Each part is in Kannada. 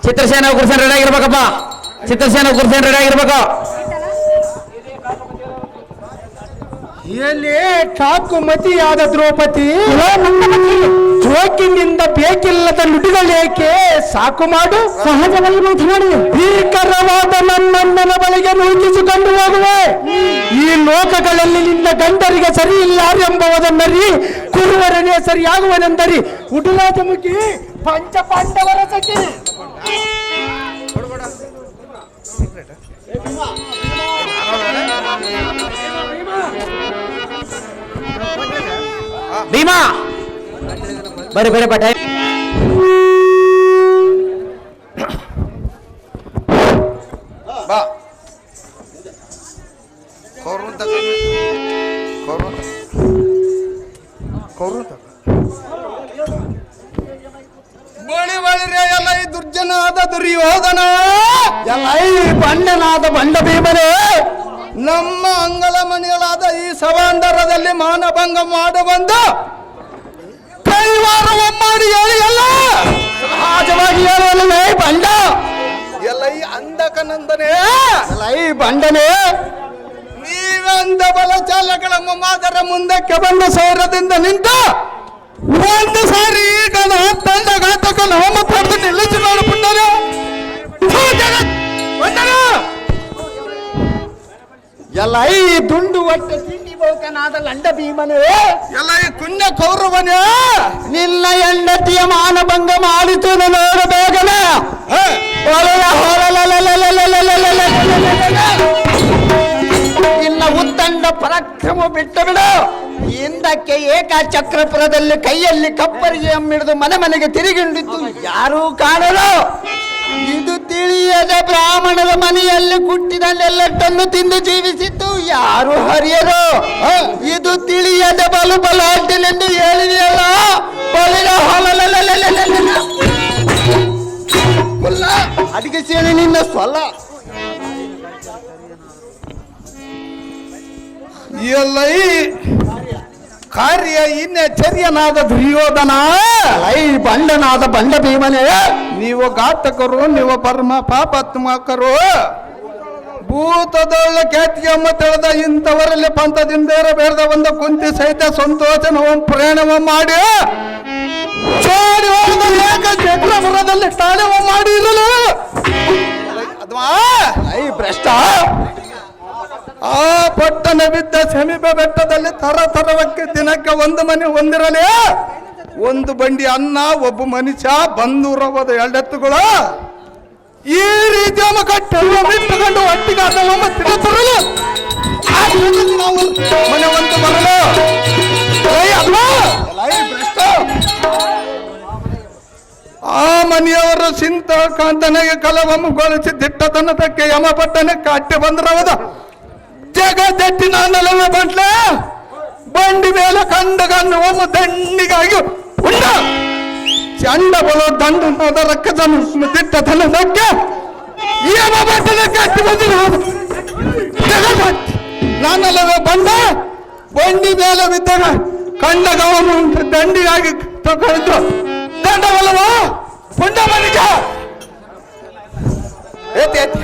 ಚಿತ್ರಸೇನ ಕುರ್ಸನ್ ರೆಡಿ ಆಗಿರ್ಬೇಕಪ್ಪ. ಚಿತ್ರಸೇನ ಕುರ್ಸನ್ ರೆಡಿ ಆಗಿರ್ಬೇಕು. ಎಲ್ಲಿ ಠಾಕು ಮತಿಯಾದ ದ್ರೌಪದಿ ಜೋಕಿನಿಂದ ಬೇಕಿಲ್ಲದ ನುಡಿಗಳೇಕೆ ಸಾಕು ಮಾಡು. ಸಹಜವಾಗಿ ಮಾತನಾಡಿ ಭೀಕರವಾದ ನನ್ನಣ್ಣನ ಬಳಿಗೆ ನೂಕಿಸಿಕೊಂಡು ಹೋಗುವೆ. ಈ ಲೋಕಗಳಲ್ಲಿ ನಿನ್ನ ಗಂಡರಿಗೆ ಸರಿ ಇಲ್ಲ ಎಂಬುವುದನ್ನರಿ ಕುರುವರನೇ ಸರಿಯಾಗುವನೆಂದರಿ ಉಡುಲಾದ ಮುಖಿ ಪಂಚ ಪಾಂಡವರ ಸಖಿ. ಭೀಮಾ ಬರೀ ಬರೀ ಪಟ ಬಾ ಬಳಿ ಬಳಿರೇ ಎಲ್ಲ ಈ ದುರ್ಜನಾದ ದುರ್ಯೋಧನ, ಎಲ್ಲ ಈ ಬಂಡನಾದ ಬಂಡ ಭೀಮನೇ, ನಮ್ಮ ಅಂಗಳ ಮನೆಗಳಾದ ಈ ಸಭಾಂಡರದಲ್ಲಿ ಮಾನಭಂಗ ಮಾಡಬಂದು ಕೈವಾರ ಮಾಡಿ ಹೇಳಿ ಎಲ್ಲ ಸಹಜವಾಗಿ ಹೇಳುವಲ್ಲವೇ ಬಂಡ. ಎಲ್ಲ ಈ ಅಂಧಕನಂದನೆ, ಎಲ್ಲ ಈ ಬಂಡನೇ, ನೀವಂದ ಬಲ ಚಾಲಕಳ ಮಾದರ ಮುಂದಕ್ಕೆ ಬಂದ ಸೌರದಿಂದ ನಿಂತ ಒಂದು ಸಾರಿ ಈಗ ತಂಡಘಾತಕ ಹೋಮ ಪಡೆದು ನಿಲ್ಲಿಸಿ ನೋಡಿಬಿಟ್ಟರು. ಎಲ್ಲ ಈ ದುಂಡು ಹೊಟ್ಟೆ ತಿಂಡಿ ಬೋಕನಾದ ಲಂಡ ಭೀಮನೇ, ಎಲ್ಲ ಈ ಕುಂಡ ಕೌರವನೇ, ನಿನ್ನ ಹೆಂಡತಿಯ ಮಾನಭಂಗ ಮಾಡಿತು ನೋಡಬೇಕನೆ. ಇನ್ನ ಉತ್ತಂಡ ಪರಾಕ್ರಮ ಬಿಟ್ಟು ಬಿಡು. ಹಿಂದಕ್ಕೆ ಏಕಚಕ್ರಪುರದಲ್ಲಿ ಕೈಯಲ್ಲಿ ಕಪ್ಪರಿಗೆ ಹಿಡಿದು ಮನೆ ಮನೆಗೆ ತಿರುಗಿಂಡಿತ್ತು ಯಾರೂ ಕಾಣಲು. ಇದು ತಿಳಿಯದ ಬ್ರಾಹ್ಮಣರ ಮನೆಯಲ್ಲಿ ಹುಟ್ಟಿದ ನೆಲ್ಲಟ್ಟನ್ನು ತಿಂದು ಜೀವಿಸಿದ್ದು ಯಾರು ಹರಿಯರು. ಇದು ತಿಳಿಯದ ಬಲು ಬಲಾಢ್ಯನೆಂದು ಹೇಳಿದೆಯಲ್ಲ. ಅಡಿಗೆ ಸೇರಿ ನಿನ್ನ ಸ್ವಲ್ಲ. ಎಲ್ಲ ಈ ಕಾರ್ಯ ಇನ್ನೆಚ್ಚರ್ಯನಾದ ದುರ್ಯೋಧನ, ಲೈ ಬಂಡನಾದ ಬಂಡ ಭೀಮನೇ, ನೀವು ಘಾತಕರು, ನೀವು ಪರಮ ಪಾಪಾತ್ಮಕರು. ಭೂತದೊಳ್ಳ ಖ್ಯಾತಿಯಮ್ಮ ತಿಳಿದ ಇಂಥವರಲ್ಲಿ ಪಂಥದಿಂದ ಬೇಡದ ಒಂದು ಕುಂತಿ ಸಹಿತ ಸಂತೋಷನವ ಪ್ರಯಾಣವ ಮಾಡಿ ಚಕ್ರಪುರದಲ್ಲಿ ತಾಳವ ಮಾಡಿ ಇರಲು ಅದ್ವಾ ಲೈ ಭ್ರಷ್ಟ. ಆ ಪಟ್ಟಣ ಬಿದ್ದ ಸಮೀಪ ಬೆಟ್ಟದಲ್ಲಿ ತರತರವಕ್ಕೆ ದಿನಕ್ಕೆ ಒಂದು ಮನೆ ಹೊಂದಿರಲಿ, ಒಂದು ಬಂಡಿ ಅನ್ನ, ಒಬ್ಬ ಮನುಷ್ಯ, ಬಂದೂರವಾದ ಎರಡೆತ್ತುಗಳು. ಈ ರೀತಿ ಕಟ್ಟೆಲ್ಲ ಬಿಟ್ಟುಕೊಂಡು ಒಟ್ಟಿಗೆ ಅದನ್ನು ತಿರುತ್ತರಲು ನಾವು ಮನೆ ಒಂದು ಬರಲು. ಆ ಮನೆಯವರು ಸಿಂತ ಕಾಂತನಿಗೆ ಕಲವಮ್ಮಗೊಳಿಸಿ ದಿಟ್ಟತನದಕ್ಕೆ ಯಮಪಟ್ಟಣಕ್ಕೆ ಅಟ್ಟೆ ಬಂದ್ರವದ ಜಗದಟ್ಟಿನ ನೆಲವೇ ಬಂಟ್ಲೆ ಬಂಡಿ ಮೇಲೆ ಕಂಡಗನ್ನು ಒಮ್ಮ ದಂಡಿಗಾಗಿ ಉಂಡ ಚಂಡ ಬರೋ ದಂಡು ರಕ್ಕದನ್ನು ದಿಟ್ಟತನದಕ್ಕೆ ಯಮಪಟ್ಟಣಕ್ಕೆ ಅಟ್ಟೆ ಬಂದಿರುವುದು ನಾನಲ್ಲವೇ ಬಂದ ಬಂಡಿ ಮೇಲೆ ಬಿದ್ದಾಗ ಕಂಡಗವನು ದಂಡಿಗಾಗಿ ತಗೊಂಡು ದಂಡವಲ್ಲವ ಪುಂಡ ಮನಿಜ ಏತಿ ಏತಿ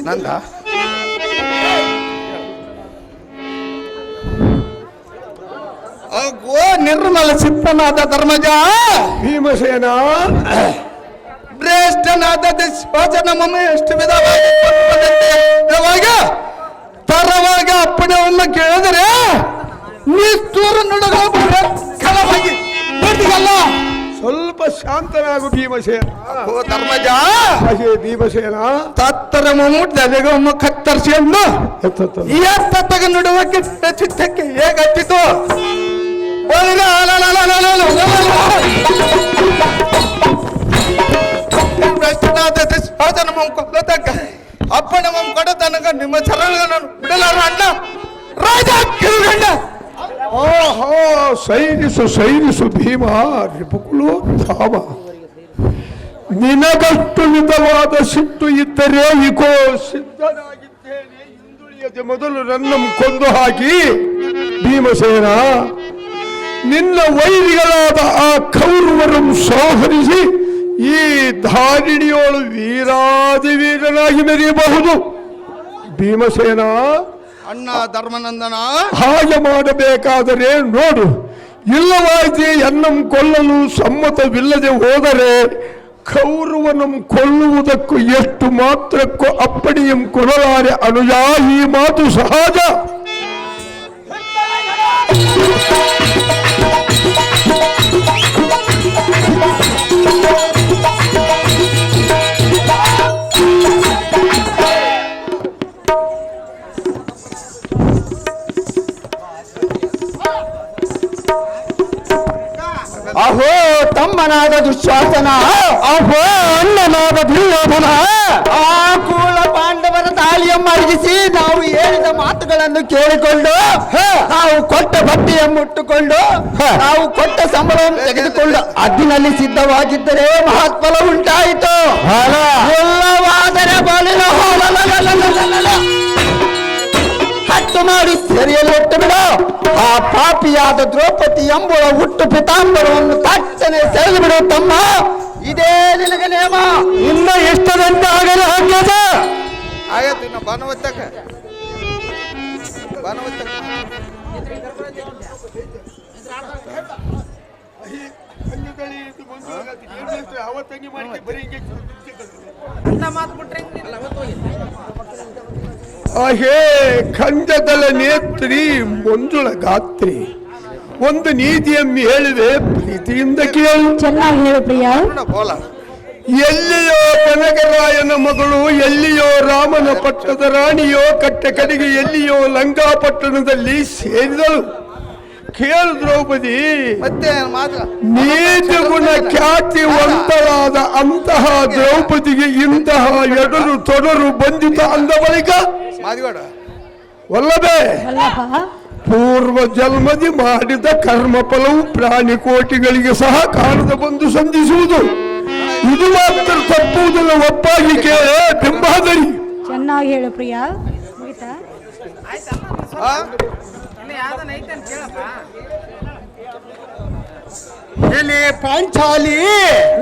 ನಂದ ಗೋ ನಿರ್ಮಲ ಚಿತ್ತನಾದ ಧರ್ಮಜ ಭೀಮಸೇನ ಶ್ರೇಷ್ಠನಾದ ಶ್ವಾಸನ ಮಮ್ಮ ಎಷ್ಟು ವಿಧವಾಗಿ ತರವಾಗಿ ಅಪ್ಪಣೆಯನ್ನು ಕೇಳಿದರೆ ನಿಷ್ಠೂರ ನುಡುಗಲ್ಲ ಸ್ವಲ್ಪ ಶಾಂತನಾಗು ಭೀಮಸೇನ. ಓ ಧರ್ಮಜ ಭೀಮಸೇನ ತತ್ತರ ಮಮ್ಮ ಕತ್ತರಿಸಿಯನ್ನು ಎತ್ತ ನುಡುವಕ್ಕೆ ಚಿತ್ತಕ್ಕೆ ಹೇಗತ್ತಿತು ಅಪ್ಪನ ಕೊಡ ತನಕ ನಿಮ್ಮ ಚರಣಗಳನ್ನು ಬಿಡಲಾರ ಅಣ್ಣ ರಾಜ ಕಿರುಗಂಡ ಆಹಾ ಸೈರಿಸು ಸೈರಿಸು ಭೀಮ ರಿಪುಕುಲು ಧಾಮ. ನಿನಗಷ್ಟು ಮಿತವಾದ ಸಿಟ್ಟು ಇದ್ದರೆ ಇಕೋ ಸಿದ್ಧನಾಗಿದ್ದೇನೆ. ಹಿಂದುಳಿಯದೆ ಮೊದಲು ನನ್ನನ್ನು ಕೊಂದು ಹಾಕಿ ಭೀಮಸೇನ ನಿನ್ನ ವೈರಿಗಳಾದ ಆ ಕೌರವರನ್ನು ಸಂಹರಿಸಿ ಈ ಧಾರಿಣಿಯೋಳು ವೀರಾದಿ ವೀರನಾಗಿ ಮೆರೆಯಬಹುದು. ಭೀಮಸೇನ ಅಣ್ಣ ಧರ್ಮನಂದನ, ಹಾಗೆ ಮಾಡಬೇಕಾದರೆ ನೋಡು, ಇಲ್ಲವಾಯಿತೆ ಎನ್ನಂ ಕೊಲ್ಲಲು ಸಮ್ಮತವಿಲ್ಲದೆ ಹೋದರೆ ಕೌರವನಂ ಕೊಲ್ಲುವುದಕ್ಕೂ ಎಷ್ಟು ಮಾತ್ರಕ್ಕೂ ಅಪ್ಪಣಿಯಂ ಕೊಡಲಾರೆ ಅನುಜ. ಈ ಮಾತು ಸಹಜ. ಅಹೋ ತಮ್ಮನಾದ ದುಶ್ಯಾಸನ, ಅಹೋ ಅಣ್ಣನಾದ ದುರ್ಯೋಧನ, ಆ ಕೂಳ ಪಾಂಡವರ ತಾಳಿಯ ಮರಗಿಸಿ ನಾವು ಹೇಳಿದ ಮಾತುಗಳನ್ನು ಕೇಳಿಕೊಂಡು ನಾವು ಕೊಟ್ಟ ಬಟ್ಟೆಯ ಮುಟ್ಟುಕೊಂಡು ನಾವು ಕೊಟ್ಟ ಸಂಬಳವನ್ನು ತೆಗೆದುಕೊಂಡು ಅದ್ದಿನಲ್ಲಿ ಸಿದ್ಧವಾಗಿದ್ದರೆ ಮಹತ್ಫಲ ಉಂಟಾಯಿತು. ಎಲ್ಲವಾದರೆ ಬಲಿನ ಹಟ್ಟು ಮಾಡಿ ಸೆರೆಯಲ್ಲಿಟ್ಟು ಬಿಡು. ಆ ಪಾಪಿಯಾದ ದ್ರೌಪದಿ ಎಂಬುವ ಹುಟ್ಟು ಪಿತಾಂಬರವನ್ನು ತಕ್ಷಣ ಸೆಳೆದು ಬಿಡು ತಮ್ಮ. ಇದೇ ನಿನಗೆ ನೇಮ. ಇನ್ನ ಎಷ್ಟದಂತೆ ಆಗಲು ಹಾಕ್ಯದ ಆಯ್ತು. ಇನ್ನು ಬಾನವತ್ತಕ ಅಹೇ ಖಂಡದಲ ನೇತ್ರಿ ಮಂಜುಳ ಗಾತ್ರಿ, ಒಂದು ನೀತಿಯನ್ನು ಹೇಳಿದೆ, ಪ್ರೀತಿಯಿಂದ ಕೇಳು. ಚೆನ್ನಾಗಿ ಹೇಳು ಪ್ರಿಯ. ಬೋಲ ಎಲ್ಲಿಯೋ ಕನಕರಾಯನ ಮಗಳು, ಎಲ್ಲಿಯೋ ರಾಮನ ಪಟ್ಟದ ರಾಣಿಯೋ, ಕಟ್ಟ ಕಡೆಗೆ ಎಲ್ಲಿಯೋ ಲಂಕಾಪಟ್ಟಣದಲ್ಲಿ ಸೇರಿದಳು. ಕೇಳು ದ್ರೌಪದಿ, ಮತ್ತೆ ಮಾತು ನೀತಿ ಗುಣ ಖ್ಯಾತಿವಂತಳಾದ ಅಂತಹ ದ್ರೌಪದಿಗೆ ಇಂತಹ ಎಡರು ತೊಡರು ಬಂದಿತ ಅಂದ ಬಳಿಕ ಮಾದಿಗೋಡ ಒಲ್ಲವೇ ಅಲ್ಲಪ್ಪ, ಪೂರ್ವ ಜನ್ಮದಿ ಮಾಡಿದ ಕರ್ಮ ಫಲವು ಪ್ರಾಣಿ ಕೋಟಿಗಳಿಗೆ ಸಹ ಕಾಣದ ಬಂದು ಸಂಧಿಸುವುದು. ಇದು ಮಾತ್ರ ತಪ್ಪುವುದಿಲ್ಲ. ಒಪ್ಪಾಗಿ ಕೇಳೆ ಬಿಂಬಾದರಿ. ಚೆನ್ನಾಗಿ ಹೇಳು ಪ್ರಿಯ. ಮುಗಿತಾ? ಎಲೆ ಪಾಂಚಾಲಿ,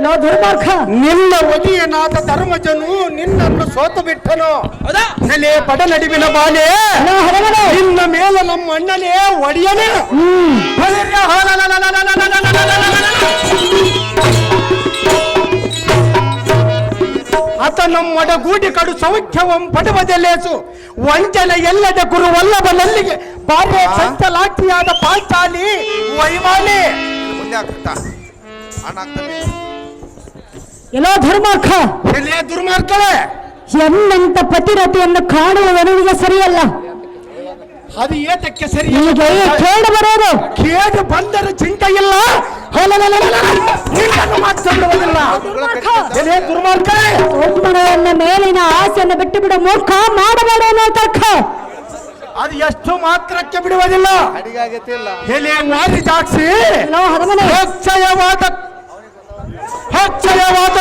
ಲೋ ದುರ್ಮಾರ್ಗ, ನಿನ್ನ ಒಲಿಯನಾದ ಧರ್ಮಜನು ನಿನ್ನನ್ನು ಸೋತು ಬಿಟ್ಟನು. ಎಲೆ ಬಡ ನಡುವಿನ ಬಾಲೆ, ಲೋ ಹರಗಡೆ, ನಿನ್ನ ಮೇಲೆ ನಮ್ಮ ಅಣ್ಣನೇ ಒಡೆಯನೇ. ಆತ ನಮ್ಮೊಡಗೂಡಿ ಕಡು ಸೌಖ್ಯವಂ ಪಟವದೆಲ್ಲೇಸು ವಂಚನೆ ಎಲ್ಲದ ಗುರು ವಲ್ಲಭನಲ್ಲಿಗೆ ಭಾರ್ಯ ಸಂತಲಾಕ್ಷಿಯಾದ ಪಾಂಚಾಲಿ ವೈಮಾಲಿ. ಮುಂದೆ ಆಗ್ತಾ ಹಣ ಆಗ್ತಾನೆ. ಎಲ್ಲೋ ಧರ್ಮಾರ್ಗ, ಎಲೆ ದುರ್ಮಾರ್ಗಳೆ, ಎನ್ನಂತ ಪತಿರತೆಯನ್ನು ಕಾಣುವುದನಿಗೆ ಸರಿಯಲ್ಲ. ಅದು ಏತಕ್ಕೆ ಸರಿ? ನಿನಗೆ ಕೇಳು ಬರೋದು. ಕೇಡು ಬಂದರೆ ಚಿಂತೆ ಇಲ್ಲ, ನಿನ್ನನ್ನು ಮಾತನಾಡುವುದಿಲ್ಲ. ಎಲೆ ದುರ್ಮಾರ್ಗಳೆ, ಒಬ್ಬನ ಮೇಲಿನ ಆಸೆಯನ್ನು ಬಿಟ್ಟು ಬಿಡು ಮೂರ್ಖ, ಮಾಡಬೇಡ ಅನ್ನೋ ತರ್ಕ. ಅದು ಎಷ್ಟು ಮಾತ್ರಕ್ಕೆ ಬಿಡುವುದಿಲ್ಲ. ಅಡಿಗಾಗತ್ತಿಲ್ಲ. ಎಲೆ ವಾರಿಜಾಕ್ಷಿ, ಲೋ ಹರಮನೆ, ಅಕ್ಷಯವಾದ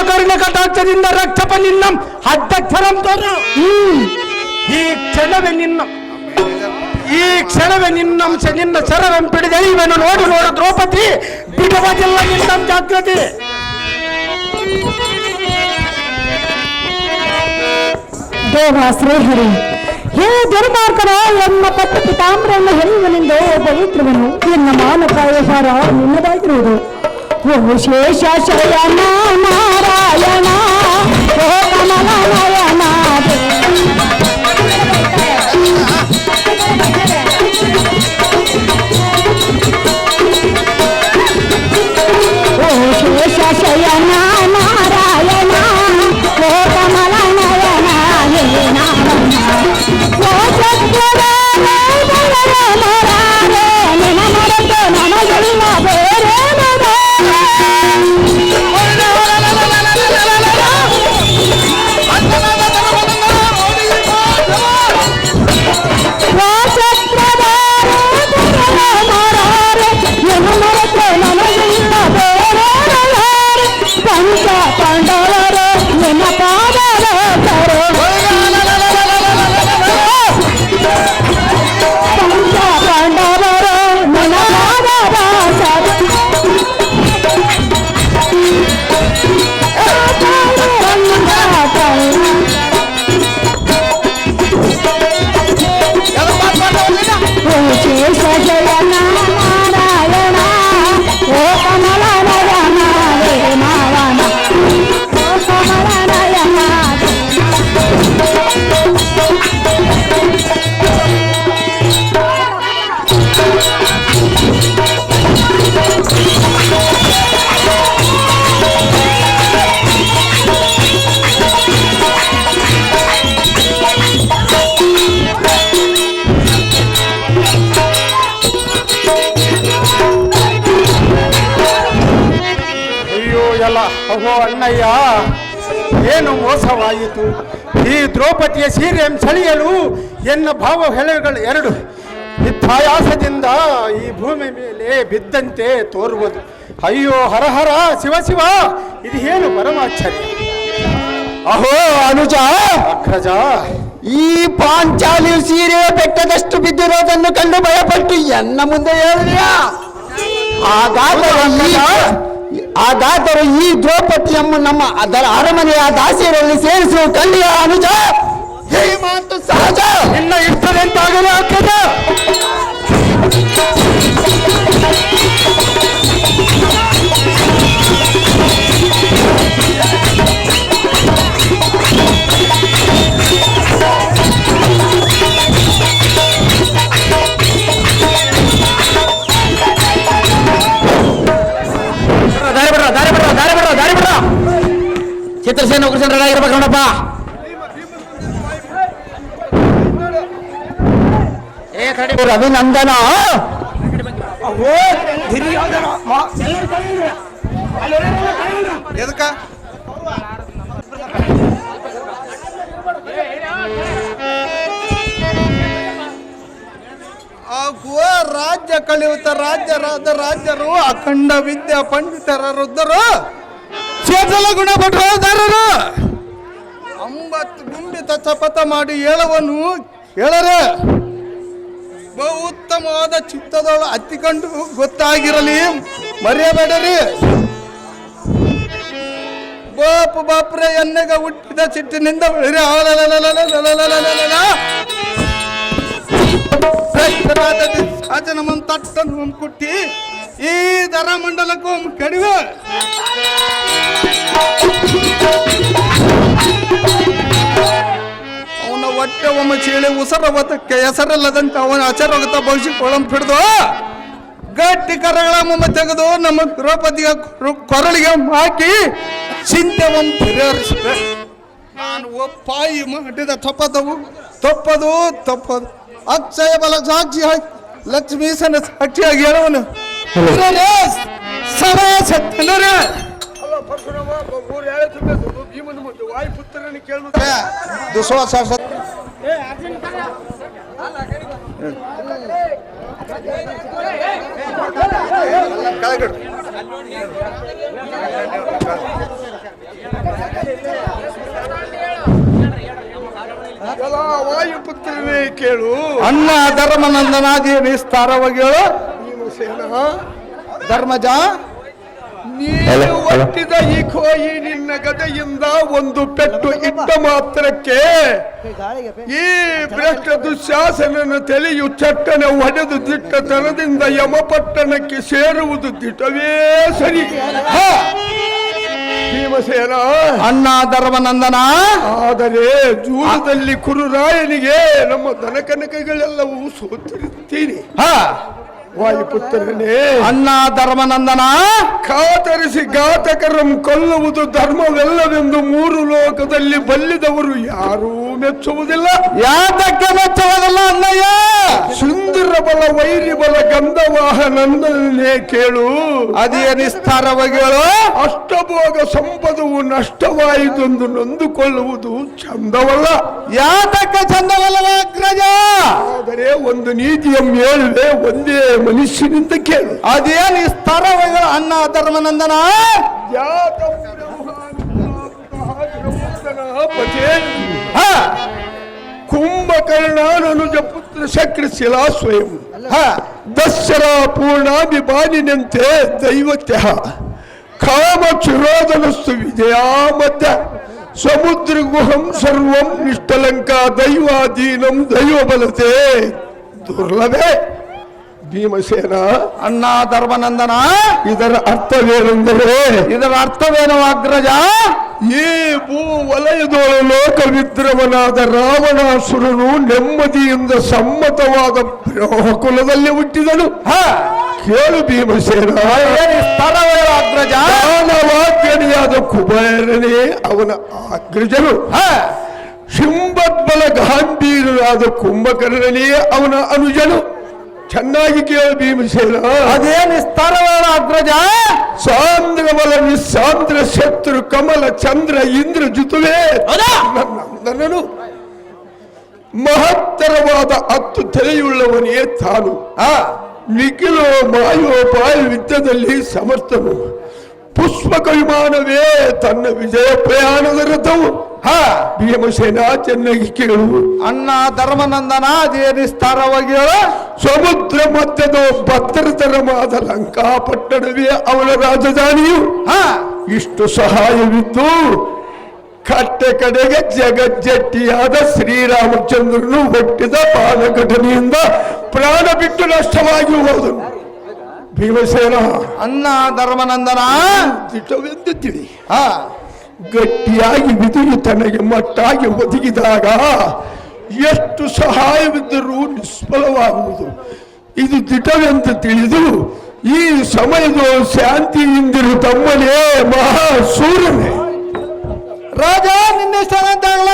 ಕರುಣ ಕಟಾಕ್ಷದಿಂದ ರಕ್ಷಪ ನಿನ್ನ ಅಧ್ಯಕ್ಷರಂ ತೋರು. ಈ ಕ್ಷಣವೇ ನಿನ್ನಂಶ ನಿನ್ನ ಶರವಂ ಪಿಡಿದ ಇವನು ನೋಡು ದ್ರೌಪದಿ ಬಿಡುವುದಿಲ್ಲ ನಿನ್ನ ಜಾಗೃತಿ. ದೇವ ಶ್ರೀಹರಿ, ಹೇ ದುರ್ಮಾರ್ಗನ, ಎನ್ನ ಪಟ್ಟ ಪಿತಾಂಬರನ್ನು ಹೆರಿಯುವನೆಂದು ಪವಿತ್ರವನು ಎನ್ನ ಮಾನಕಾಯಹಾರ ನಿನ್ನದಾಗಿರುವುದು. ಓ ಶೇಷ ಶಯನ ನಾರಾಯಣ, ಓ ಕಮಲನಯನ ಶೇಷ ಶಯನ ನಾರಾಯಣ, ಓ ಕಮಲನಯನ ಹೇ ನಾರಾಯಣ, ಓ ಸತ್ಯರೇ ನಿನ ಮರೆತು ನಮಗೆಲ್ಲ ಬೇರೆ ಅಣ್ಣನ ದೇಶ ಜಯ ನಾರಾಯಣ ಓ ಕಮಲ ನಯನ ರೇ ಮಾವನ ಓ ಕಮಲ ನಯನ ಅಯ್ಯೋ ಎಲ್ಲ ಅಹೋ ಅಣ್ಣಯ್ಯ, ಏನು ಮೋಸವಾಯಿತು. ಈ ದ್ರೌಪದಿಯ ಸೀರೆ ಸೆಳೆಯಲು ಎನ್ನ ಭಾವ ಹೆಳೆಗಳು ಎರಡು ವಿದ್ಯಾಯಾಸದಿಂದ ಈ ಭೂಮಿ ಮೇಲೆ ಬಿದ್ದಂತೆ ತೋರುವುದು. ಅಯ್ಯೋ ಹರಹರ ಶಿವ ಶಿವ, ಇದು ಏನು ಪರಮಾಶ್ಚರ್ಯ. ಅಹೋ ಅನುಜ, ಅಗ್ರಜ, ಈ ಪಾಂಚಾಲಿ ಸೀರೆ ಬೆಟ್ಟದಷ್ಟು ಬಿದ್ದಿರೋದನ್ನು ಕಂಡು ಭಯಪಟ್ಟು ಎನ್ನ ಮುಂದೆ ಹೇಳಿದ್ಯಾ? ಹಾಗಾದರೂ ಈ ದ್ರೌಪದಿಯನ್ನು ನಮ್ಮ ಅದರ ಅರಮನೆಯ ದಾಸಿಯರಲ್ಲಿ ಸೇರಿಸುವ ಕಲ್ಲಿಯ ಅನುಜ, ಈ ಮಾತು ಸಹಜ. ನಿನ್ನ ಇಷ್ಟದಂತಾಗಲೇ ಆಗ್ತದ. ದಾರಿ ಬಿಡ್ರ ಚಿತ್ರಸೇನ ಉಗ್ರಸೇನ ರೆಡಿ ಆಗಿರ್ಬೇಕು ನೋಡಪ್ಪ. ಅಭಿನಂದನ. ಎದಕ್ಕ ರಾಜ್ಯ ಕಳೆಯುತ್ತ ರಾಜ್ಯರು ಅಖಂಡ ವಿದ್ಯಾ ಪಂಡಿತರ ವೃದ್ಧರು ಚೇತಲ ಗುಣಪಟ್ಟರು 9 ಗುಂಡಿತ ಚಪತ ಮಾಡಿ ಹೇಳವನ್ನು ಹೇಳರೆ ಬಹು ಉತ್ತಮವಾದ ಚಿತ್ತದೊಳ ಹತ್ತಿಕೊಂಡು ಗೊತ್ತಾಗಿರಲಿ, ಮರೆಯಬೇಡರಿ. ಬಾಪ್ರೆ ಎಣ್ಣೆಗ ಹುಟ್ಟಿದ ಸಿಟ್ಟಿನಿಂದ ಬೆಳಿರಿ ತಟ್ಟನ್ನು ಕುಟ್ಟಿ ಈ ದರ ಮಂಡಲಕ್ಕೂ ಕಡಿವೆ. ಅವನ ಹೊಟ್ಟೆ ಒಮ್ಮ ಚೀಳಿ ಉಸರ ಹೊತ್ತಕ್ಕೆ ಹೆಸರಲ್ಲದಂತೆ ಅವನ ಅಚರಗತ ಭವಿಷ್ಯ ಹಿಡಿದು ಗಟ್ಟಿ ಕರಗಳ ಮೊಮ್ಮ ತೆಗೆದು ನಮ್ಮ ದ್ರೌಪದಿಯ ಕೊರಳಿಗೆ ಹಾಕಿ ಚಿಂತೆ ಪರಿಹರಿಸಿದೆ. ನಾನು ಒಪ್ಪಾಯಿ ಮಾಡಿದ ತಪ್ಪದು ಅಕ್ಷಯ ಬಲ ಸಾಕ್ಷಿ ಹಾಕಿ ಲಕ್ಷ್ಮೀಸನ ಸಾಕ್ಷಿಯಾಗಿ ಹೇಳವನು ಸತ್ಯನರೇ. ದುಶ್ವಾಸ ವಾಯುಪುತ್ರನೇ ಕೇಳು. ಅನ್ನ ಧರ್ಮನಂದನಾದಿ ವಿಸ್ತಾರವಾಗಿ ಹೇಳು. ಧರ್ಮಜ, ನೀನು ಒಟ್ಟಿದ ಈ ಕೋಯಿ ನಿನ್ನ ಗದೆಯಿಂದ ಒಂದು ಪೆಟ್ಟು ಇಟ್ಟ ಮಾತ್ರಕ್ಕೆ ಈ ಭ್ರಷ್ಟ ದುಶ್ಯಾಸನನ ತಲೆಯು ಚಟ್ಟನೆ ಒಡೆದು ದಿಟ್ಟತನದಿಂದ ಯಮಪಟ್ಟಣಕ್ಕೆ ಸೇರುವುದು ದಿಟವೇ ಸರಿ. ಭೀಮಸೇನ, ಅಣ್ಣ ಧರ್ಮನಂದನ, ಆದರೆ ಜೂದದಲ್ಲಿ ಕುರುರಾಯನಿಗೆ ನಮ್ಮ ದನಕನಕಗಳೆಲ್ಲವೂ ಸೋತಿರುತ್ತೀನಿ. ವಾಯುಪುತ್ರನೇ, ಅಣ್ಣ ಧರ್ಮನಂದನ, ಕಾತರಿಸಿ ಘಾತಕರಂ ಕೊಲ್ಲುವುದು ಧರ್ಮವೆಲ್ಲವೆಂದು 3 ಲೋಕದಲ್ಲಿ ಬಲ್ಲಿದವರು ಯಾರೂ ಮೆಚ್ಚುವುದಿಲ್ಲ. ಯಾತಕ್ಕೆ ಮೆಚ್ಚುವುದಿಲ್ಲ ಅಣ್ಣಯ್ಯ? ಸುಂದರ ಬಲ ವೈರಿ ಬಲ ಗಂಧವಾಹನಂದನೇ ಕೇಳು. ಅದೇ ನಿಸ್ತಾರವಾಗಿ ಹೇಳು. ಅಷ್ಟಭೋಗ ಸಂಪದವು ನಷ್ಟವಾಯಿತೆಂದು ನೊಂದುಕೊಳ್ಳುವುದು ಚಂದವಲ್ಲ. ಯಾತಕ್ಕೆ ಚಂದವಲ್ಲವ ಅಗ್ರಜ? ಆದರೆ ಒಂದು ನೀತಿಯನ್ನು ಹೇಳುವೆ, ಒಂದೇ ಮನುಷ್ಯನಿಂದ ಕೇಳು. ಅದೇನು ಈ ಸ್ತರಗಳು ಅಣ್ಣ ಧರ್ಮನಂದನ? ಕುಂಭಕರ್ಣಾನನುಜ ಪುತ್ರ ಶಕ್ರ ಶಿಲಾ ಸ್ವಯಂ ದಶರಾ ಪೂರ್ಣಾಭಿಮಾನಿನಂತೆ ದೈವತ್ಯ ಕಾಮ ಚುರೋದನಸ್ತು ವಿಜಯಾ ಮಧ್ಯ ಸಮುದ್ರ ಗುಹಂ ಸರ್ವಂ ನಿಷ್ಠಲಂಕಾ ದೈವಾಧೀನಂ ದೈವಬಲತೆ ದುರ್ಲಭೆ. ಭೀಮಸೇನ, ಅಣ್ಣ ಧರ್ಮನಂದನ, ಇದರ ಅರ್ಥವೇನೆಂದರೆ, ಇದರ ಅರ್ಥವೇನು ಅಗ್ರಜ? ಈ ಭೂ ವಲಯದೊಳ ಲೋಕವಿದ್ರವನಾದ ರಾವಣಾಸುರನು ನೆಮ್ಮದಿಯಿಂದ ಸಮ್ಮತವಾದ ಕುಲದಲ್ಲಿ ಹುಟ್ಟಿದನು. ಕೇಳು ಭೀಮಸೇನ, ಅಗ್ರಜ. ದಾನವಾಗ್ಯನಿಯಾದ ಕುಬೇರನೇ ಅವನ ಅಗ್ರಜನು. ಶಿಂಬದ್ಬಲ ಗಾಂಭೀರನಾದ ಕುಂಭಕರ್ಣನೇ ಅವನ ಅನುಜನು. ಚೆನ್ನಾಗಿ ಕೇಳು ಭೀಮಸೇನ, ಅದೇನು ಸ್ಥಾನವೇಳ ಅಗ್ರಜ? ಸಾಂದ್ರಬಲ ನಿಸ್ಸಾಂದ್ರ ಶತ್ರು ಕಮಲ ಚಂದ್ರ ಇಂದ್ರ ಜುತುವೆ ನನ್ನನು ಮಹತ್ತರವಾದ 10 ತಲೆಯುಳ್ಳವನೇ ತಾನು. ನಿಖಿಲೋ ಮಾಯೋಪಾಯ ವಿದ್ಯದಲ್ಲಿ ಸಮರ್ಥನು. ಪುಷ್ಪಕ ವಿಮಾನವೇ ತನ್ನ ವಿಜಯ ಪ್ರಯಾಣದ ರಥವು. ಭೀಮಸೇನ, ಚೆನ್ನಾಗಿ ಕೇಳು. ಅಣ್ಣ ಧರ್ಮನಂದನ, ಅದೇನು ಸ್ಥಾನವಾಗಿ ಹೇಳು? ಸಮುದ್ರ ಮಧ್ಯದ ಭದ್ರತರವಾದ ಲಂಕಾಪಟ್ಟಣವೇ ಅವನ ರಾಜಧಾನಿಯು. ಇಷ್ಟು ಸಹಾಯವಿದ್ದು ಕಟ್ಟೆ ಕಡೆಗೆ ಜಗಜ್ಜಟ್ಟಿಯಾದ ಶ್ರೀರಾಮಚಂದ್ರನು ಹುಟ್ಟಿದ ಬಾಲ ಘಟನೆಯಿಂದ ಪ್ರಾಣ ಬಿಟ್ಟು ನಷ್ಟವಾಗಿ ಹೋದನು. ಭೀಮಸೇನ, ಅಣ್ಣ ಧರ್ಮನಂದನ, ದಿಟವೆಂದು ತಿಳಿ. ಗಟ್ಟಿಯಾಗಿ ಬಿದುರು ತನಗೆ ಮಟ್ಟಾಗಿ ಒದಗಿದಾಗ ಎಷ್ಟು ಸಹಾಯವಿದ್ದರೂ ನಿಷ್ಫಲವಾಗುವುದು. ಇದು ದಿಟವೆಂದು ತಿಳಿದು ಈ ಸಮಯದ ಶಾಂತಿಯಿಂದಿರು ತಮ್ಮನೇ ಮಹಾಸೂರನೇ. ರಾಜ, ನಿನ್ನ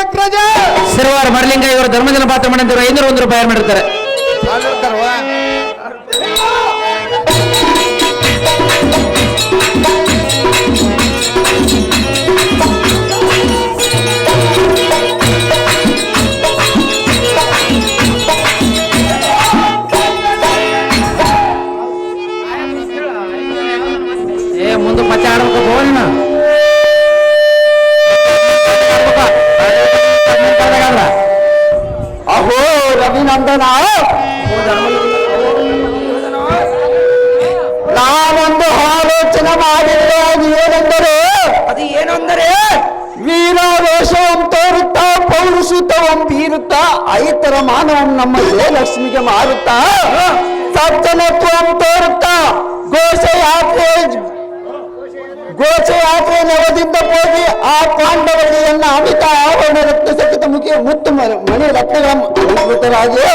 ಅಗ್ರಜ. ಸಿರವಾರ ಮರಲಿಂಗ ಇವರು ಧರ್ಮಜನ ಪಾತ್ರ ಮಾಡಿದ್ರು 501 ರೂಪಾಯಿ ಮಾಡಿರ್ತಾರೆ. ಮುಂದೆ ಮತ್ತೆ ಆಡ್ಬೇಕು ಹೋಗೋಣ. ಅಹೋ ರವಿನಂದನ, ನಾನೊಂದು ಆಲೋಚನೆ ಮಾಡಿದ್ದೆ. ಅದು ಏನೆಂದರೆ, ವೀರಾವೇಶವಂ ತೋರುತ್ತಾ ಪೌರುಷಿತವಂ ಬೀರುತ್ತಾ ಐತರ ಮಾನವಂ ನಮ್ಮ ಜಯಲಕ್ಷ್ಮಿಗೆ ಮಾರುತ್ತಾ ಸಜ್ಜನತ್ವಂ ತೋರುತ್ತಾ ಘೋಷಯಾತ್ರೆ ನವದಿಂದ ಹೋಗಿ ಆ ಪಾಂಡವರಿಗೆಯನ್ನ ಅಮಿತ ಆವರಣ ರತ್ನ ಸಹಿತ ಮುತ್ತು ಮಣಿ ರತ್ನಗಳಾಗಿ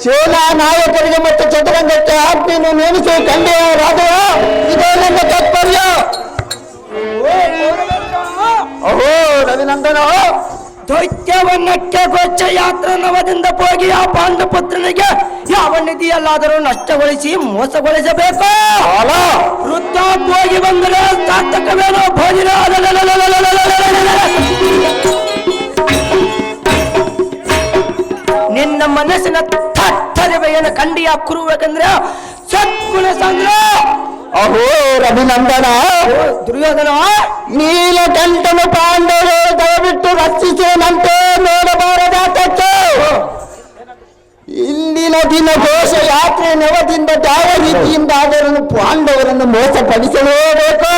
ಸೇನಾ ನಾಯಕರಿಗೆ ಮತ್ತು ಚದುರಂಗಕ್ಕೆ ಆಜ್ಞೆಯನ್ನು ನೇಮಿಸುವ ಕಂಡೆಯ ರಾಘವ. ಇದೇ ನನ್ನ ತಾತ್ಪರ್ಯ. ಅಹೋ ರವಿನಂದನ, ದೈತ್ಯವನ್ನಕ್ಕೆ ಗೋಚ ಯಾತ್ರ ನವದಿಂದ ಹೋಗಿ ಆ ಪಾಂಡುಪುತ್ರನಿಗೆ ಯಾವ ನಿಧಿಯಲ್ಲಾದರೂ ನಷ್ಟಗೊಳಿಸಿ ಮೋಸಗೊಳಿಸಬೇಕು. ವೃದ್ಧ ಹೋಗಿ ಬಂದರೆ ಸಾರ್ಥಕವೇನೋ ಭೋಜನ. ನಿನ್ನ ಮನಸ್ಸಿನ ತತ್ತರಿವೆಯನ್ನು ಕಂಡಿಯ ಕುರುಬೇಕಂದ್ರೆ ಸದ್ಗುಣ ಸಂಗ್ರ. ಅಹೋ ರವಿನಂದನ, ದುರ್ಯೋಧನ, ನೀಲಕಂಠನು ಪಾಂಡವರು ದಯವಿಟ್ಟು ರಕ್ಷಿಸುವಂತೆ ನೋಡಬಾರದಾತಕ್ಕೆ. ಇಂದಿನ ದಿನ ಘೋಷ ಯಾತ್ರೆ ನವದಿಂದ ಯಾವ ರೀತಿಯಿಂದ ಆದರೂ ಪಾಂಡವರನ್ನು ಮೋಸಪಡಿಸಲೇಬೇಕು.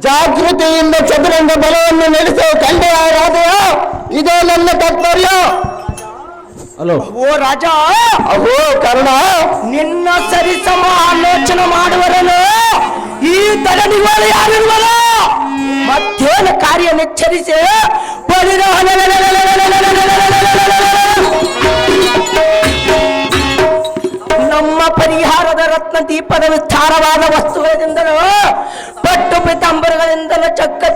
ಜಾಗೃತಿಯಿಂದ ಚದುರಂಗ ಬಲವನ್ನು ನಡೆಸುವ ಕಂಡೆಯಾರಾದೆಯ. ಇದೇ ನನ್ನ ತಾತ್ಪರ್ಯ. ಓ ರಾಜ, ಅಹೋ ಕರ್ಣ, ನಿನ್ನ ಸರಿಸಮ ಆಲೋಚನೆ ಮಾಡುವರನು ಈ ತಡನಿಗಳು ಯಾರಿರುವರು? ಮತ್ತೇನು ಕಾರ್ಯ ನಿಚ್ಚರಿಸಿ ನಮ್ಮ ಪರಿಹಾರದ ರತ್ನ ದೀಪದ ವಿಸ್ತಾರವಾದ ವಸ್ತುಗಳಿಂದಲೂ ಪಟ್ಟು ಪಿತಾಂಬರಗಳಿಂದಲೂ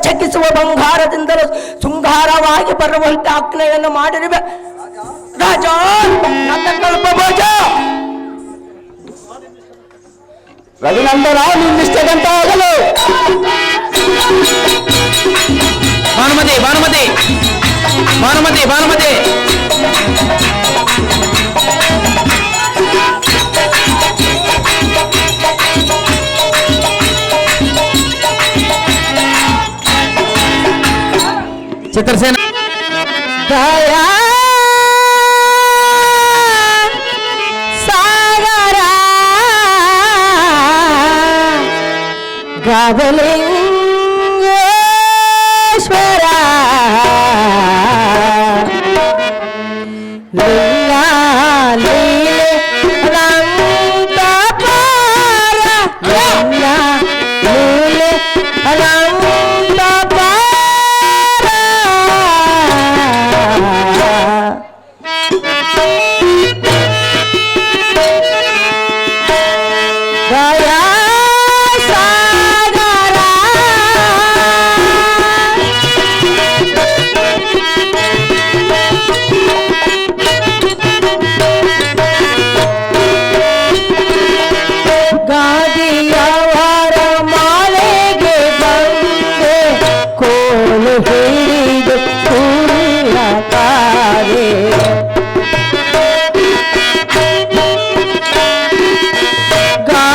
ಚಕ್ಕಿಸುವ ಬಂಗಾರದಿಂದಲೂ ಶೃಂಗಾರವಾಗಿ ಬರುವಂತ ಆಜ್ಞೆಯನ್ನು ಮಾಡಿರುವೆ ರಾಜ. ನನ್ನ ಕಲ್ಪಭೋಜ ರವಿನಂದನ, ನಿನ್ನಿಷ್ಟದಂತ ಆಗಲು. ಭಾನುಮತಿ ಭಾನುಮತಿ ಭಾನುಮತಿ ಭಾನುಮತಿ ಚಿತ್ರಸೇನ ಸಾಗರ ಗದಲಿಂಗೇಶ್ವರ ಲಿಂಗ ಲೀಲೆ ಅನಂತ ಪಾರ ದಯಾ ಸಾಗರ ಗಾದಿಯವರ ಮಾಲೆಗೆ ಬಂದೆ ಕೋಲು ಹಿಡಿದು ಸೂರ್ಯ ತಾರೆ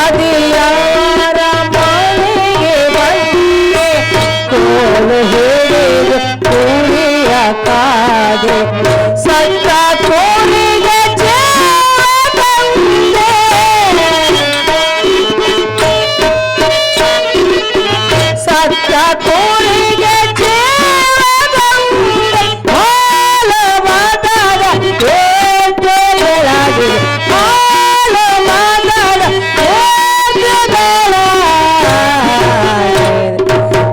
ಗಾದಿಯವರ ಮಾಲೆಗೆ ಬಂದೆ ಕೋಲು ಹಿಡಿದು ಸೂರ್ಯ ಕಾದೆ ಸತ್ತ ಕೋಲಿಗೆ ಬಂದೆ ಸತ್ತ ಕೋಳಿಗೆ ಹಾಲು ಮಾತಾಡ ಏಟೆಗಳಾಗಿದೆ ಹಾಲು ಮಾತಾಡ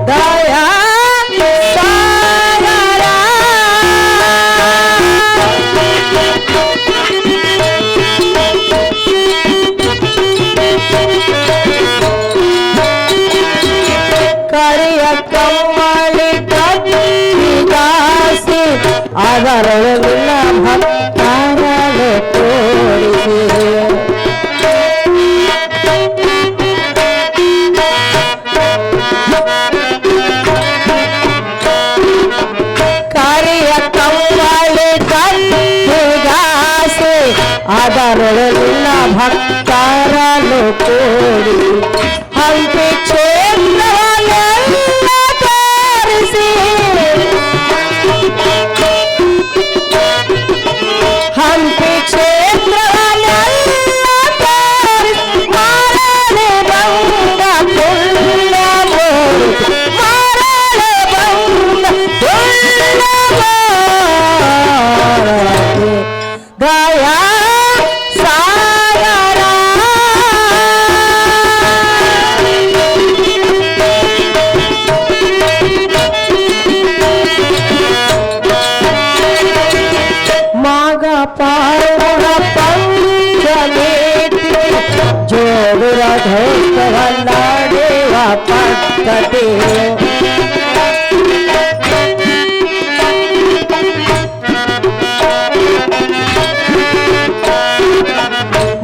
ದಯಾ ಸಾಗರ ಕರಿಯ ಕಮ್ಮಳಿ ಕಟ್ಟಿಗಾಸಿ ಅದರೊಳಗಿನ ಭಕ್ತರಲು ತೋರಿಸಿ ಕರಿಯ ಕಮ್ಮಳಿ ಕಟ್ಟಿಗಾಸಿ ಅದರೊಳಗಿನ ಭಕ್ತರಲು ತೋರಿಸಿ ಹಂಪಿ ಕ್ಷೇತ್ರವನ್ನೆಲ್ಲ ತೋರಿಸಿ ಹಂಪಿ ಕ್ಷೇತ್ರವನ್ನೆಲ್ಲ ತೋರಿಸಿ ಮಾರನೆ ಬಂದ ಪುಣ್ಯ ಮೂರ್ತಿ ಮಾರನೆ ಬಂದ ಪುಣ್ಯ ಮೂರ್ತಿ ದಯಾ ಸಾಗರ ಮಾಘ ಪಾರ್ವಣ ಪಂಚಮೇತಿ ಜೋಡುರ ಧೋಸ್ತವನ್ನಾಡುವ ಪದ್ಧತಿ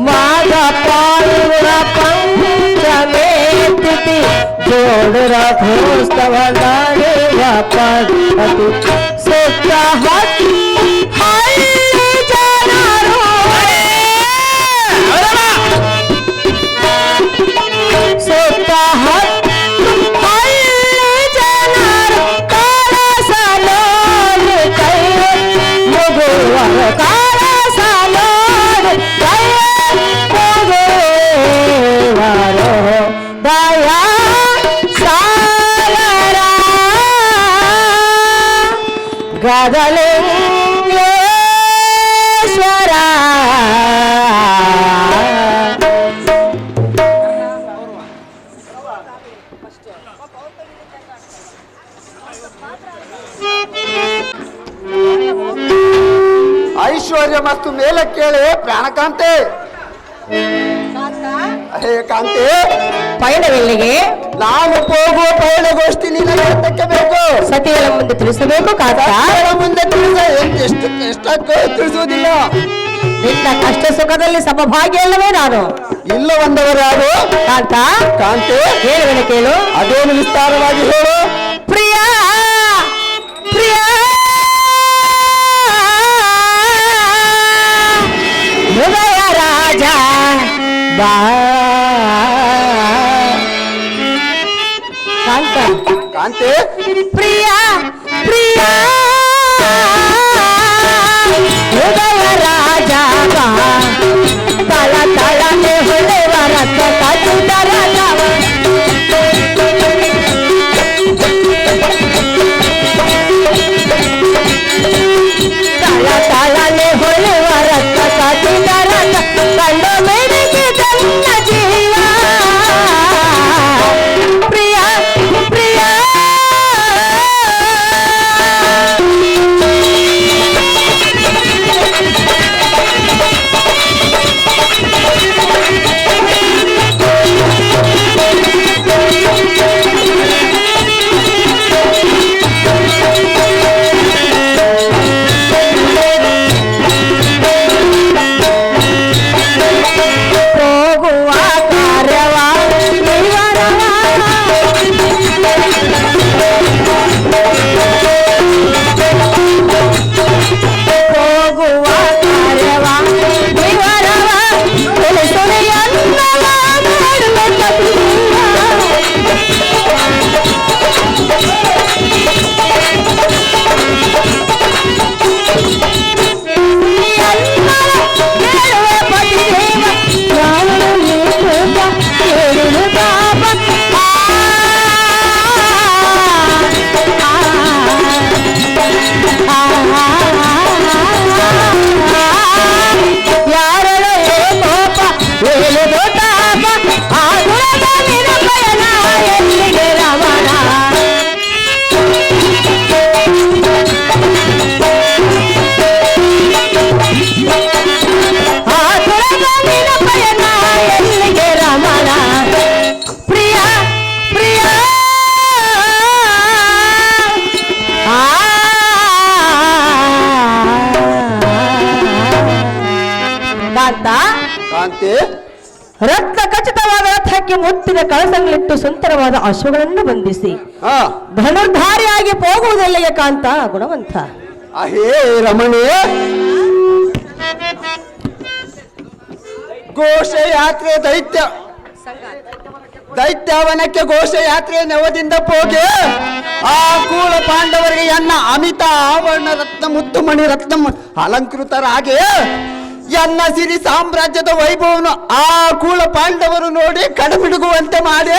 ಮಾಘ ಪಾರ್ವಣ ಪಂಚಮೇತಿ ಜೋಡುರ ಧೋಸ್ತವನ್ನಾಡುವ ಪದ್ಧತಿ ಸುತ್ತ ಹತ್ತಿ ಹಳ್ಳಿ ಜನರು ಸುತ್ತ ಹತ್ತು ಹಳ್ಳಿ ಜನರು ಕಾಳಸಲೋರು ಕೈ ಮುಗುವರು ಕಾಳಸಲೋರು ಕೈ ಮುಗುವರು ದಯಾ ಸಾಗರ ಗದಲಿಂಗೇಶ್ವರ ಐಶ್ವರ್ಯ ಮತ್ತು ಮೇಲೆ ಕೇಳಿ ಪ್ರಾಣಕಾಂತೆ ಹೇ ಕಾಂತೆ ಪಯಣವೆಲ್ಲಿಗೆ ನಾನು ಹೋಗುವ ಪಯಣಗೋಷ್ಠಿ ನಿನಗೆ ಎಷ್ಟಕ್ಕೆ ಬೇಕು ಸತಿಗಳ ಮುಂದೆ ತಿಳಿಸಬೇಕು ಕಾಂತ ಅವರ ಮುಂದೆ ಎಷ್ಟಕ್ಕೂ ತಿಳಿಸುವುದಿಲ್ಲ ನಿನ್ನ ಕಷ್ಟ ಸುಖದಲ್ಲಿ ಸಮಭಾಗಿಯಲ್ಲವೇ ನಾನು ಇಲ್ಲ ಒಂದವರು ಯಾರು ಕಾಂತ ಕಾಂತೆ ಹೇಳುವೆನು ಕೇಳು ಅದೇನು ವಿಸ್ತಾರವಾಗಿ ಹೇಳು ಪ್ರಿಯ ಪ್ರಿಯ ಹೃದಯ ರಾಜ ಬಾ ಕಾಂತ ಕಾಂತೆ ಪ್ರಿಯ ಪ್ರಿಯ ಹೃದಯ ರಾಜ ಬಾ ತಳ ತಳನೆ ಹೊಳೆವ ರಥ ಕಟ್ಟುತ್ತರ ತಳ ತಳನೆ ಹೊಳೆವ ರಥ ಕಟ್ಟುತ್ತರ ಕಂಡ ಮೇರೆಗೆ ತನ್ನ ಜೀವ ಪ್ರಿಯ ಪ್ರಿಯ ಹೋಗುವ ಕಾರ್ಯವ ವಿವರವ ಹೋಗುವ ಕಾರ್ಯವ ವಿವರವ ತಿಳಿಸುವೆ ಅನ್ನವ ಮಾಡುವೆ ತಪ್ಪಿಲ್ಲ. ಕಾಂತಿ, ರತ್ನ ಖಚಿತವಾದ ರಥಕ್ಕೆ ಮುತ್ತಿನ ಕಳಸಗಳಿಟ್ಟು ಸುಂದರವಾದ ಅಶ್ವಗಳನ್ನು ಬಂಧಿಸಿ ಹಾ ಧನುರ್ಧಾರಿಯಾಗಿ ಹೋಗುವುದೆಲ್ಲಿಗೆ ಕಾಂತ ಗುಣವಂತ. ಅಹೇ ರಮಣಿ, ಘೋಷಯಾತ್ರೆ ದೈತ್ಯವನಕ್ಕೆ ಘೋಷಯಾತ್ರೆ ನೆವದಿಂದ ಹೋಗಿ ಆ ಕೂಳ ಪಾಂಡವರಿಗೆ ಎನ್ನ ಅಮಿತ ಆವರಣ ರತ್ನ ಮುತ್ತುಮಣಿ ರತ್ನ ಅಲಂಕೃತರಾಗಿ ಎನ್ನ ಸಿರಿ ಸಾಮ್ರಾಜ್ಯದ ವೈಭವನು ಆ ಕೂಳ ಪಾಂಡವರು ನೋಡಿ ಕಡಮಿಡುಗುವಂತೆ ಮಾಡಿ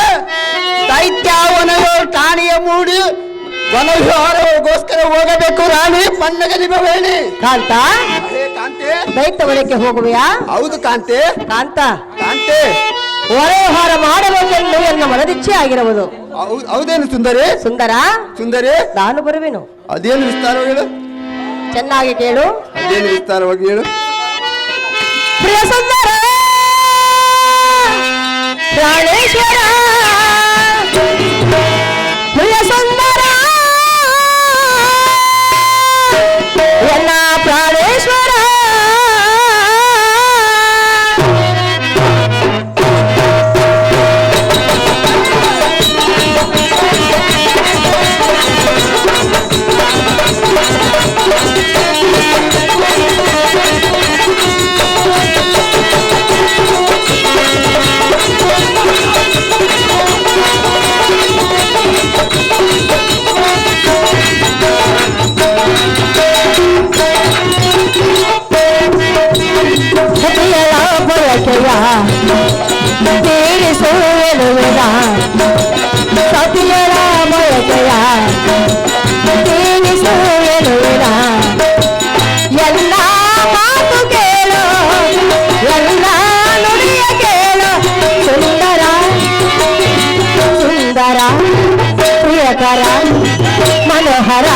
ದೈತ್ಯವನಯೋ ಠಾಣಿಯ ಮೂಡಿ ವನವಿಹಾರಗೋಸ್ಕರ ಹೋಗಬೇಕು ರಾಣಿ ಪನ್ನಗಲಿಬೇಡಿ. ಕಾಂತ, ಅಹೇ ಕಾಂತಿ, ದೈತ್ಯವನಕ್ಕೆ ಹೋಗುವೆಯಾ? ಹೌದು ಕಾಂತಿ. ಕಾಂತ, ಕಾಂತಿ, ಹೊರೆಹಾರ ಮಾಡಬೇಕೆಂದು ಎನ್ನ ಮನದಿಚ್ಛೆ ಆಗಿರುವುದು. ಹೌದೇನು ಸುಂದರಿ? ಸುಂದರ, ಸುಂದರಿ, ನಾನು ಬರುವೆನು. ಅದೇನು ವಿಸ್ತಾರವಾಗಿ ಹೇಳು. ಚೆನ್ನಾಗಿ ಕೇಳು. ಅದೇನು ವಿಸ್ತಾರವಾಗಿ ಹೇಳು. ಪ್ರಿಯ ಸುಂದರ ಪ್ರಾಣೇಶ್ವರ, ಪ್ರಿಯ ಸುಂದರ ಎಲ್ಲ ಪ್ರಾಣೇಶ್ವರ, ತೀರಿಸುವೆನುವಿನ ಸತಿಯರ ಬಯಕೆಯ ತೀರಿಸುವೆನುವಿನ ಎಲ್ಲ ಮಾತು ಕೇಳು, ಎಲ್ಲ ನುಡಿಯ ಕೇಳು. ಸುಂದರ ಸುಂದರ ಪ್ರಿಯಕರ ಮನೋಹರ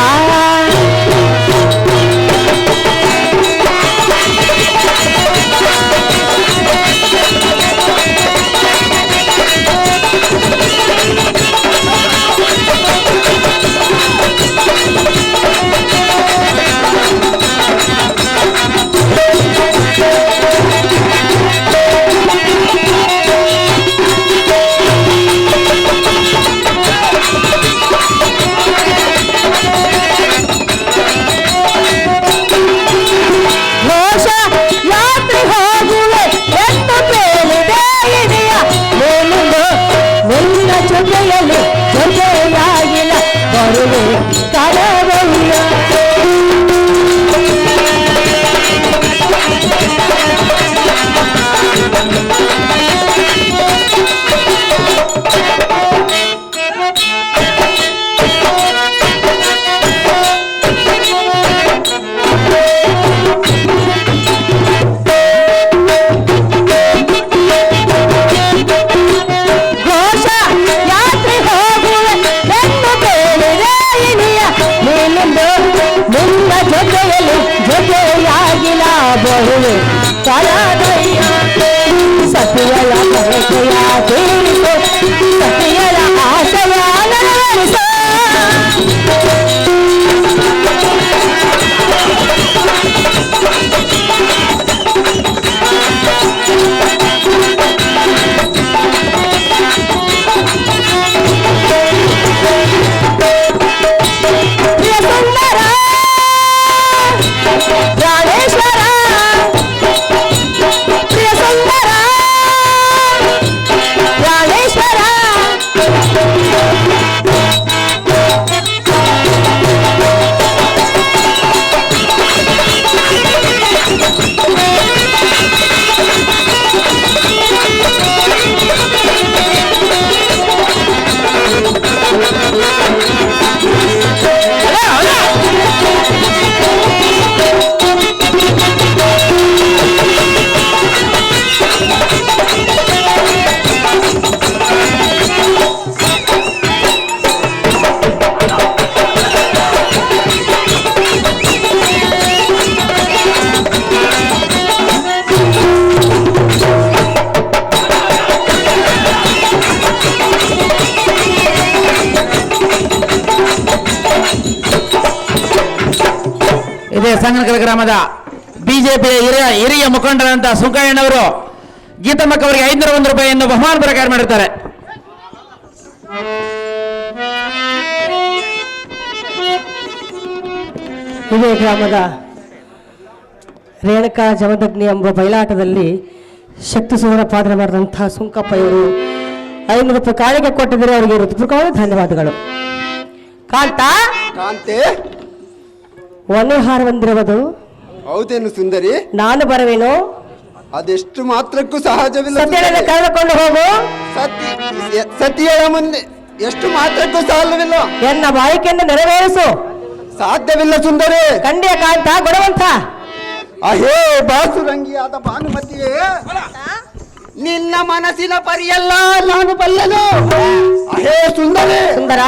ಸಂಗನಕಲ್ ಗ್ರಾಮದ ಬಿಜೆಪಿಯ ಹಿರಿಯ ಮುಖಂಡರಂತ ಸುಂಕಯ್ಯನವರು ಗೀತಮ್ಮಕ್ಕ ಅವರಿಗೆ 501 ರೂಪಾಯಿಯನ್ನು ಬಹುಮಾನ ಪ್ರಕಾರ ಮಾಡಿರ್ತಾರೆ. ಇದೇ ಗ್ರಾಮದ ರೇಣುಕಾ ಜಮದಗ್ನಿ ಎಂಬ ಬಯಲಾಟದಲ್ಲಿ ಶಕ್ತಿ ಸುಂದರ ಪಾತ್ರ ಮಾಡಿದಂತಹ ಸುಂಕಪ್ಪ ಇವರು 500 ರೂಪಾಯಿ ಕಾಣಿಕೆ ಕೊಟ್ಟಿದ್ದಾರೆ. ಅವರಿಗೆ ಹೃತ್ಪೂರ್ವಕವಾದ ಧನ್ಯವಾದಗಳು. ಕಾಂತ ಕಾಂತೆ, ಒನೆ ಹಾರ ಬಂದಿರುವುದು ಹೌದೇನು ಸುಂದರಿ? ನಾನು ಬರುವೆನು. ಅದೆಷ್ಟು ಮಾತ್ರಕ್ಕೂ ಸಹಜವಿಲ್ಲ. ಸತ್ಯಗಳನ್ನು ಕಳೆದುಕೊಂಡು ಹೋಗು. ಸತಿಯಳ ಮುಂದೆ ಎಷ್ಟು ಮಾತ್ರಕ್ಕೂ ಸಾಲವಿಲ್ಲ. ಎನ್ನ ಬಾಯಿಕೆಯನ್ನು ನೆರವೇರಿಸು. ಸಾಧ್ಯವಿಲ್ಲ ಸುಂದರಿ. ಕಂಡ್ಯ ಕಾಂತ ಗುಣವಂತ. ಅಹೇ ಬಾಸುರಂಗಿಯಾದ ಭಾನುಮತಿಯೇ, ನಿನ್ನ ಮನಸ್ಸಿನ ಪರಿಯಲ್ಲ ನಾನು ಬಲ್ಲನು. ಅಹೇ ಸುಂದರಿ, ಸುಂದರ,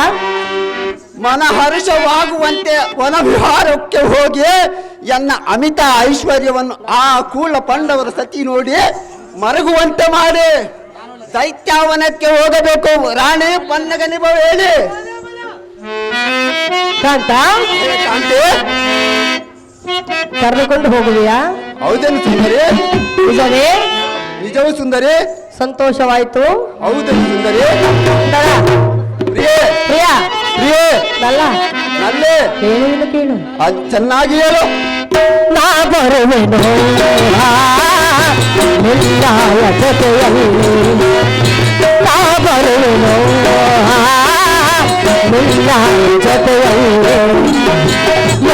ಮನಹರ್ಷವಾಗುವಂತೆ ವನವಿಹಾರಕ್ಕೆ ಹೋಗಿ ಎನ್ನ ಅಮಿತ ಐಶ್ವರ್ಯವನ್ನು ಆ ಕೂಳ ಪಾಂಡವರ ಸತಿ ನೋಡಿ ಮರಗುವಂತೆ ಮಾಡಿ ದೈತ್ಯಾವನಕ್ಕೆ ಹೋಗಬೇಕು. ರಾಣಿ ಪನ್ನಗನಿಬ ಹೇಳಿ. ಕಾಂತ, ಕಾಂತೆ, ಕರೆದುಕೊಂಡು ಹೋಗುವಿಯಾ? ಹೌದೇನು ಸುಂದರಿ? ನಿಜವೇ? ನಿಜವೂ ಸುಂದರಿ. ಸಂತೋಷವಾಯಿತು. ಹೌದೇನು ಸುಂದರಿ? ಸುಂದರ, ಪ್ರಿಯೇ, ಪ್ರಿಯ, ಪ್ರಿಯೇ, ನಲ್ಲ ನಲ್ಲೇ ಹೇಳುವಿನ ಕೇಳು. ಅದು ಚೆನ್ನಾಗಿ ಹೇಳು. ನಾ ಬರುವೆನು ನಿನ್ನಾಯ ಜೊತೆಯಲ್ಲಿ, ನಾ ಬರುವೆನು ನಿನ್ನಾಯ ಜೊತೆಯಲ್ಲಿ,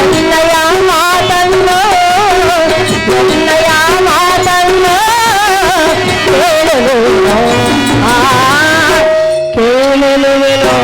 ಎನ್ನಯ ಮಾತನ್ನು ಎನ್ನಯ ಮಾತನ್ನು ಕೇಳಲುವೆನು ಕೇಳಲುವೆನು.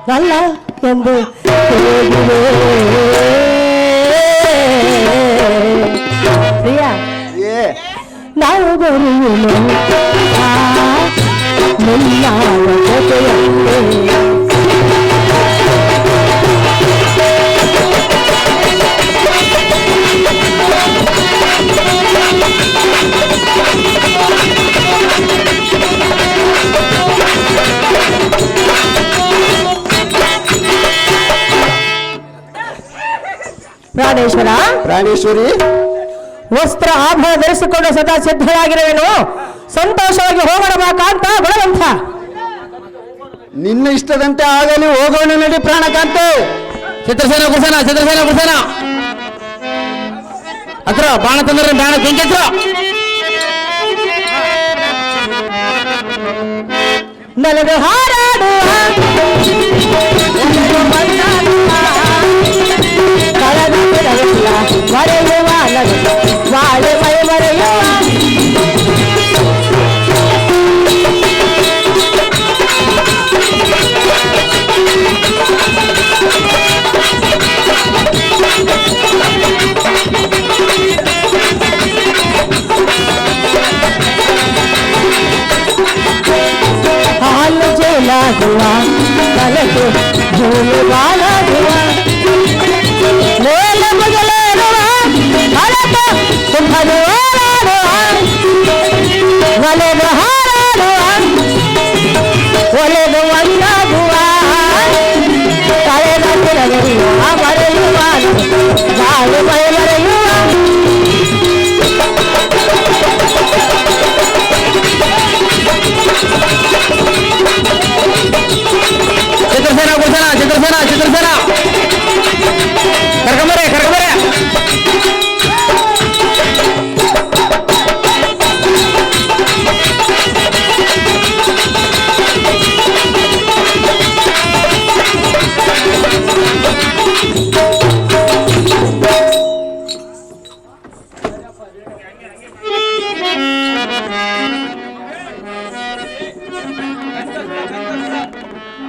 ನಲ್ಲ ಎಂದು ಪ್ರಿಯ, ನಾವು ಬರುವೆನು ನಿನ್ನ ಜೊತೆಯಲ್ಲಿ. ಪ್ರಾಣೇಶ್ವರ, ಪ್ರಾಣೇಶ್ವರಿ, ವಸ್ತ್ರ ಆಭರಣ ಧರಿಸಿಕೊಂಡು ಸದಾ ಸಿದ್ಧರಾಗಿರುವೆನು. ಸಂತೋಷವಾಗಿ ಹೋಗೋಣ ಬಾ ಕಾಂತ ಗುಣವಂತ. ನಿನ್ನ ಇಷ್ಟದಂತೆ ಆಗಲಿ, ಹೋಗೋಣ ನಡಿ ಪ್ರಾಣಕಾಂತ. ಚಿತ್ರಸೇನ ಕುಸೇನ ಹತ್ರ ಬಾಣ ತಂದ್ರೆ ಬಾಣ ಕೆಂಕೆತ್ರ ನನಗೆ ಹಾರಾಡುವ ಮರೆಯುವ ಬಾಳೆ ಮೈ ಮರೆಯುವ ಹಾಲು ಜೇಲಾಗುವ ತಲೆಗೆ ಭೂಮಿ ಬಾಳಾಗುವ ಮೇಲೆ ಬದಲೇರುವ ಹಳತ ಕುಂಭದ ಓಡಾಡುವ ಮಲೆ